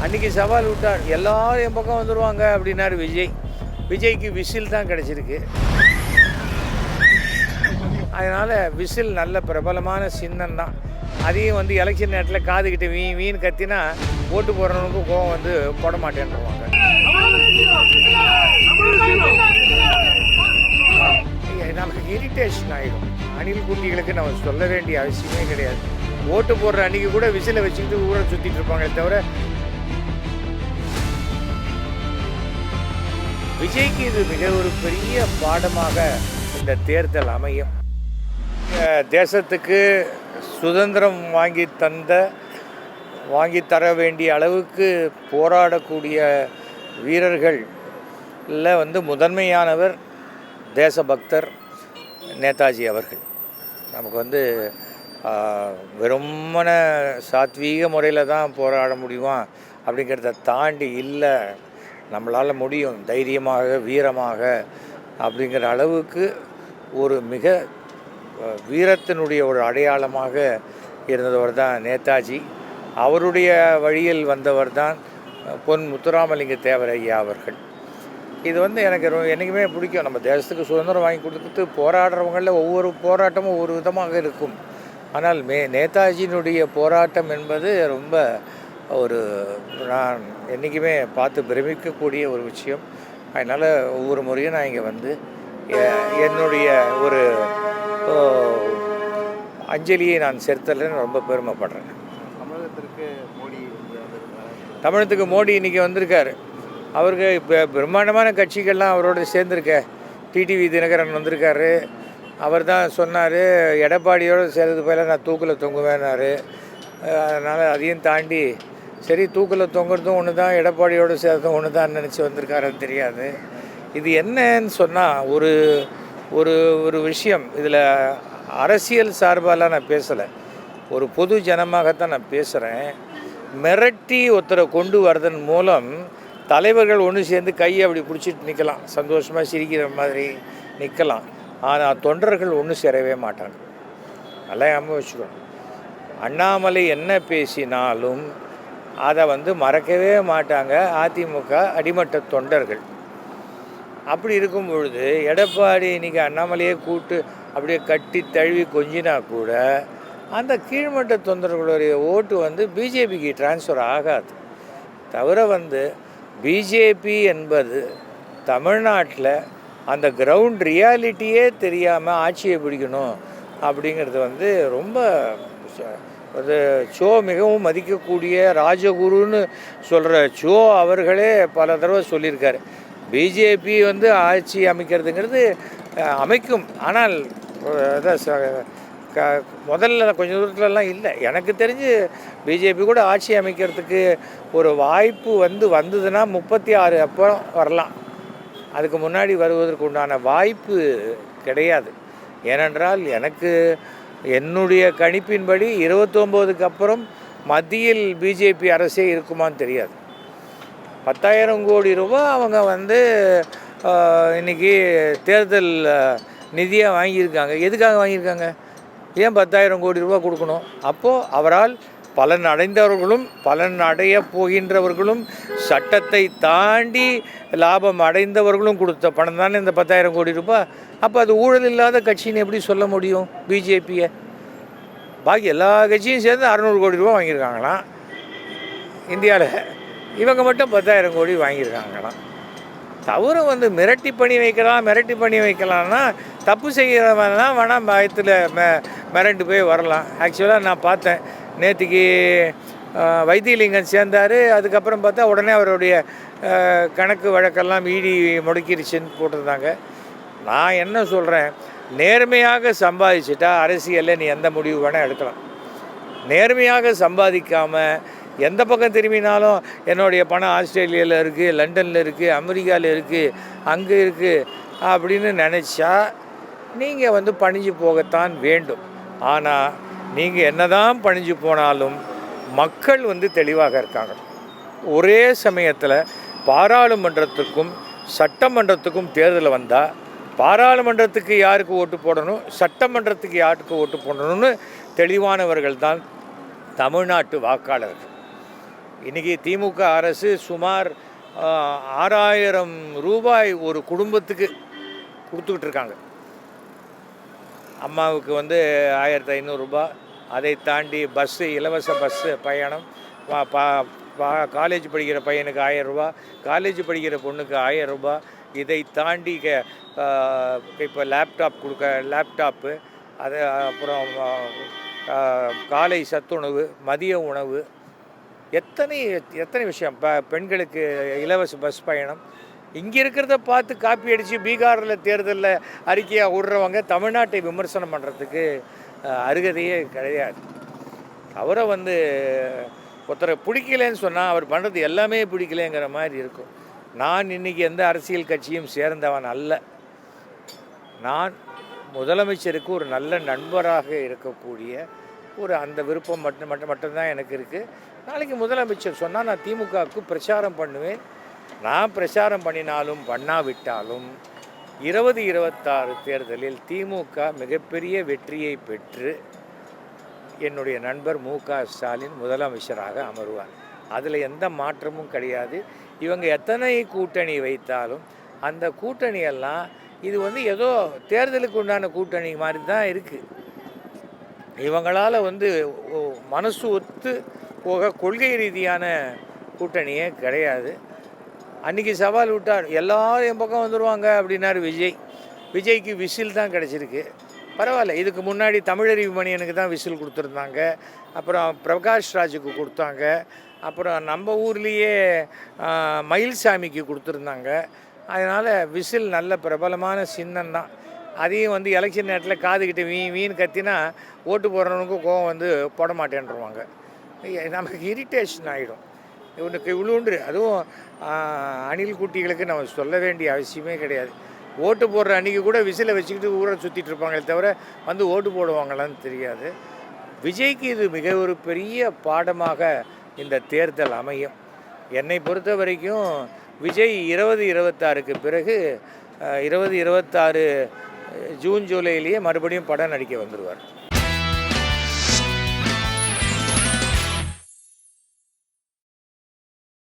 அன்றைக்கி சவால் விட்டார், எல்லோரும் என் பக்கம் வந்துடுவாங்க அப்படின்னாரு விஜய். விஜய்க்கு விசில் தான் கிடச்சிருக்கு. அதனால் விசில் நல்ல பிரபலமான சின்னம் தான். அதையும் வந்து எலெக்ஷன் நேரத்தில் காதுகிட்ட வீண் கத்தினா ஓட்டு போடுறவனுக்கு கோவம் வந்து போட மாட்டேன்ருவாங்க. நமக்கு இரிட்டேஷன் ஆகிடும். அணில் குட்டிகளுக்கு நம்ம சொல்ல வேண்டிய அவசியமே கிடையாது. ஓட்டு போடுற அன்றைக்கி கூட விசிலை வச்சுக்கிட்டு ஊரை சுற்றிட்டு இருப்பாங்களே தவிர, விஜய்க்கு இது மிக ஒரு பெரிய பாடமாக இந்த தேர்தல் அமையும். தேசத்துக்கு சுதந்திரம் வாங்கி தர வேண்டிய அளவுக்கு போராடக்கூடிய வீரர்களில் வந்து முதன்மையானவர் தேசபக்தர் நேதாஜி அவர்கள். நமக்கு வந்து வெறுமன சாத்வீக முறையில் தான் போராட முடியுமா அப்படிங்கிறத தாண்டி இல்லை, நம்மளால் முடியும் தைரியமாக வீரமாக அப்படிங்கிற அளவுக்கு ஒரு மிக வீரத்தினுடைய ஒரு அடையாளமாக இருந்தவர் தான் நேதாஜி. அவருடைய வழியில் வந்தவர் தான் பொன் முத்துராமலிங்க தேவர் ஐயா அவர்கள். இது வந்து எனக்கு என்றைக்குமே பிடிக்கும். நம்ம தேசத்துக்கு சுதந்திரம் வாங்கி கொடுத்துட்டு போராடுறவங்களில் ஒவ்வொரு போராட்டமும் ஒவ்வொரு விதமாக இருக்கும். ஆனால் நேதாஜியினுடைய போராட்டம் என்பது ரொம்ப ஒரு நான் என்றைக்குமே பார்த்து பிரமிக்கக்கூடிய ஒரு விஷயம். அதனால் ஒவ்வொரு முறையும் நான் இங்கே வந்து என்னுடைய ஒரு அஞ்சலியை நான் செலுத்தலைன்னு ரொம்ப பெருமைப்படுறேன். தமிழகத்துக்கு மோடி இன்றைக்கி வந்திருக்கார். அவருக்கு இப்போ பிரம்மாண்டமான கட்சிகள்லாம் அவரோடு சேர்ந்துருக்க. டிடிவி தினகரன் வந்திருக்காரு. அவர் தான் சொன்னார், எடப்பாடியோடு சேர்றது போல நான் தூக்கில் தொங்குவேன்னாரு. அதனால் அதையும் தாண்டி சரி தூக்கில் தொங்குறதும் ஒன்று தான், எடப்பாடியோடு சேர்றதும் ஒன்று தான் நினச்சி வந்திருக்காருன்னு தெரியாது. இது என்னன்னு சொன்னால் ஒரு ஒரு ஒரு விஷயம், இதில் அரசியல் சார்பாலாம் நான் பேசலை, ஒரு பொது ஜனமாகத்தான் நான் பேசுகிறேன். மிரட்டி ஒருத்தரை கொண்டு வரதன் மூலம் தலைவர்கள் ஒன்று சேர்ந்து கையை அப்படி பிடிச்சிட்டு நிற்கலாம், சந்தோஷமாக சிரிக்கிற மாதிரி நிற்கலாம். ஆனால் தொண்டர்கள் ஒன்று சேரவே மாட்டாங்க. நல்லா ஞாபகம் வச்சுக்கணும். அண்ணாமலை என்ன பேசினாலும் அதை வந்து மறக்கவே மாட்டாங்க அதிமுக அடிமட்ட தொண்டர்கள். அப்படி இருக்கும் பொழுது எடப்பாடி இன்றைக்கி அண்ணாமலையே கூட்டு அப்படியே கட்டி தழுவி கொஞ்சினா கூட அந்த கீழ்மட்ட தொண்டர்களுடைய ஓட்டு வந்து பிஜேபிக்கு டிரான்ஸ்ஃபர் ஆகாது. தவிர வந்து பிஜேபி என்பது தமிழ்நாட்டில் அந்த கிரவுண்ட் ரியாலிட்டியே தெரியாமல் ஆட்சியை பிடிக்கணும் அப்படிங்கிறது வந்து ரொம்ப அது சோ மிகவும் மதிக்கக்கூடிய ராஜகுருன்னு சொல்கிற சோ அவர்களே பல தடவை சொல்லியிருக்காரு. பிஜேபி வந்து ஆட்சி அமைக்கிறதுங்கிறது அமைக்கும், ஆனால் முதல்ல கொஞ்சம் தூரத்துலலாம் இல்லை. எனக்கு தெரிஞ்சு பிஜேபி கூட ஆட்சி அமைக்கிறதுக்கு ஒரு வாய்ப்பு வந்ததுன்னா 36 அப்புறம் வரலாம். அதுக்கு முன்னாடி வருவதற்கு உண்டான வாய்ப்பு கிடையாது. ஏனென்றால் எனக்கு என்னுடைய கணிப்பின்படி 29க்கு அப்புறம் மத்தியில் பிஜேபி அரசே இருக்குமான்னு தெரியாது. 10,000 கோடி ரூபா அவங்க வந்து இன்றைக்கி தேர்தல் நிதியாக வாங்கியிருக்காங்க. எதுக்காக வாங்கியிருக்காங்க? ஏன் 10,000 கோடி ரூபா கொடுக்கணும்? அப்போது அவரால் பலன் அடைந்தவர்களும் பலன் அடைய போகின்றவர்களும் சட்டத்தை தாண்டி லாபம் அடைந்தவர்களும் கொடுத்த பணம் தானே இந்த 10,000 கோடி ரூபாய். அப்போ அது ஊழல் இல்லாத கட்சின்னு எப்படி சொல்ல முடியும் பிஜேபியை? பாக்கி எல்லா கட்சியும் சேர்ந்து 600 கோடி ரூபா வாங்கியிருக்காங்களாம் இந்தியாவில். இவங்க மட்டும் 10,000 கோடி வாங்கியிருக்காங்களாம். தவிர வந்து மிரட்டி பண்ணி வைக்கலாம்னா தப்பு செய்கிறவன்லாம் வேணால் பயத்தில் மிரண்டு போய் வரலாம். ஆக்சுவலாக நான் பார்த்தேன் நேற்றுக்கு வைத்தியலிங்கம் சேர்ந்தார். அதுக்கப்புறம் பார்த்தா உடனே அவருடைய கணக்கு வழக்கெல்லாம் இடி முடக்கிடுச்சுன்னு போட்டிருந்தாங்க. நான் என்ன சொல்கிறேன், நேர்மையாக சம்பாதிச்சுட்டா அரசியலில் நீ எந்த முடிவு வேணால் எடுக்கலாம். நேர்மையாக சம்பாதிக்காமல் எந்த பக்கம் திரும்பினாலும் என்னுடைய பணம் ஆஸ்திரேலியாவில் இருக்குது, லண்டனில் இருக்குது, அமெரிக்காவில் இருக்குது, அங்கே இருக்குது அப்படின்னு நினச்சா நீங்கள் வந்து பணிஞ்சு போகத்தான் வேண்டும். ஆனால் நீங்கள் என்ன தான் பணிஞ்சு போனாலும் மக்கள் வந்து தெளிவாக இருக்காங்க. ஒரே சமயத்தில் பாராளுமன்றத்துக்கும் சட்டமன்றத்துக்கும் தேர்தல் வந்தால் பாராளுமன்றத்துக்கு யாருக்கு ஓட்டு போடணும், சட்டமன்றத்துக்கு யாருக்கு ஓட்டு போடணும்னு தெளிவானவர்கள் தான் தமிழ்நாட்டு வாக்காளர்கள். இன்றைக்கி திமுக அரசு சுமார் 6000 ரூபாய் ஒரு குடும்பத்துக்கு கொடுத்துக்கிட்டு இருக்காங்க. அம்மாவுக்கு வந்து 1500 ரூபா, அதை தாண்டி பஸ்ஸு, இலவச பஸ்ஸு பயணம், காலேஜ் படிக்கிற பையனுக்கு 1000 ரூபா, காலேஜ் படிக்கிற பொண்ணுக்கு 1000 ரூபா, இதை தாண்டி இப்போ லேப்டாப்பு, அது அப்புறம் காலை சத்துணவு, மதிய உணவு, எத்தனை விஷயம். பெண்களுக்கு இலவச பஸ் பயணம். இங்கே இருக்கிறத பார்த்து காப்பி அடித்து பீகாரில் தேர்தலில் அறிக்கையாக விடுறவங்க தமிழ்நாட்டை விமர்சனம் பண்ணுறதுக்கு அருகதையே கிடையாது. அவரை வந்து ஒருத்தரை பிடிக்கலன்னு சொன்னால் அவர் பண்ணுறது எல்லாமே பிடிக்கலைங்கிற மாதிரி இருக்கும். நான் இன்றைக்கி எந்த அரசியல் கட்சியும் சேர்ந்தவன் அல்ல. நான் முதலமைச்சருக்கு ஒரு நல்ல நண்பராக இருக்கக்கூடிய அந்த விருப்பம் மட்டும்தான் எனக்கு இருக்குது. நாளைக்கு முதலமைச்சர் சொன்னால் நான் திமுகவுக்கு பிரச்சாரம் பண்ணுவேன். நான் பிரச்சாரம் பண்ணினாலும் பண்ணாவிட்டாலும் 2026 தேர்தலில் திமுக மிகப்பெரிய வெற்றியை பெற்று என்னுடைய நண்பர் மு.க.ஸ்டாலின் முதலமைச்சராக அமருவார். அதில் எந்த மாற்றமும் கிடையாது. இவங்க எத்தனை கூட்டணி வைத்தாலும் அந்த கூட்டணியெல்லாம் இது வந்து ஏதோ தேர்தலுக்கு உண்டான கூட்டணி மாதிரி தான் இருக்குது. இவங்களால் வந்து மனசு ஒத்து போக கொள்கை ரீதியான கூட்டணியே கிடையாது. அன்றைக்கி சவால் விட்டார், எல்லோரும் என் பக்கம் வந்துடுவாங்க அப்படின்னாரு விஜய்க்கு விசில் தான் கிடச்சிருக்கு. பரவாயில்ல. இதுக்கு முன்னாடி தமிழறிவு மணியனுக்கு தான் விசில் கொடுத்துருந்தாங்க, அப்புறம் பிரகாஷ் ராஜுக்கு கொடுத்தாங்க, அப்புறம் நம்ம ஊர்லேயே மயில்சாமிக்கு கொடுத்துருந்தாங்க. அதனால் விசில் நல்ல பிரபலமான சின்னம் தான். அதையும் வந்து எலெக்ஷன் நேரத்தில் காதுகிட்ட வீண் கத்தினா ஓட்டு போடுறவனுக்கும் கோவம் வந்து போட மாட்டேன்ருவாங்க. நமக்கு இரிட்டேஷன் ஆகிடும். இவனுக்கு இவ்வளோன்று, அதுவும் அணில் குட்டிகளுக்கு நம்ம சொல்ல வேண்டிய அவசியமே கிடையாது. ஓட்டு போடுற அன்றைக்கி கூட விசிலை வச்சுக்கிட்டு ஊரை சுற்றிட்டு இருப்பாங்களே தவிர வந்து ஓட்டு போடுவாங்களான்னு தெரியாது. விஜய்க்கு இது மிக ஒரு பெரிய பாடமாக இந்த தேர்தல் அமையும். என்னை பொறுத்த வரைக்கும் விஜய் 2026க்கு பிறகு 2026 ஜூன் ஜூலையிலேயே மறுபடியும் படம் நடிக்க வந்துடுவார்.